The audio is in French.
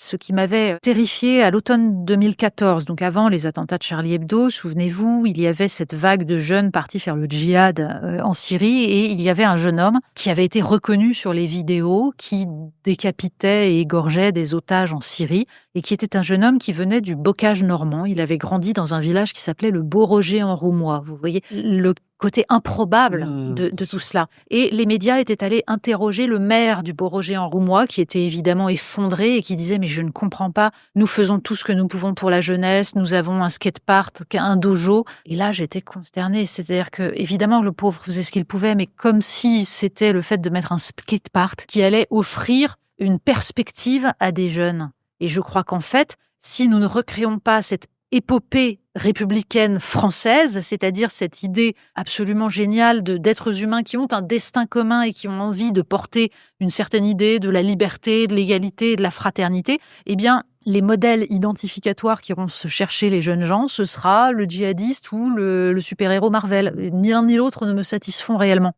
ce qui m'avait terrifiée à l'automne 2014, donc avant les attentats de Charlie Hebdo, souvenez-vous, il y avait cette vague de jeunes partis faire le djihad en Syrie et il y avait un jeune homme qui avait été reconnu sur les vidéos, qui décapitait et égorgeait des otages en Syrie et qui était un jeune homme qui venait du bocage normand. Il avait grandi dans un village qui s'appelait le Beau-Roger en Roumois. Vous voyez le côté improbable de tout cela. Et les médias étaient allés interroger le maire du Beau-Roger en Roumois, qui était évidemment effondré et qui disait « Mais je ne comprends pas, nous faisons tout ce que nous pouvons pour la jeunesse, nous avons un skatepark, un dojo. » Et là, j'étais consternée. C'est-à-dire que, évidemment, le pauvre faisait ce qu'il pouvait, mais comme si c'était le fait de mettre un skatepark qui allait offrir une perspective à des jeunes. Et je crois qu'en fait, si nous ne recréons pas cette épopée républicaine française, c'est-à-dire cette idée absolument géniale d'êtres humains qui ont un destin commun et qui ont envie de porter une certaine idée de la liberté, de l'égalité, de la fraternité, eh bien, les modèles identificatoires qui iront se chercher les jeunes gens, ce sera le djihadiste ou le super-héros Marvel. Ni l'un ni l'autre ne me satisfont réellement.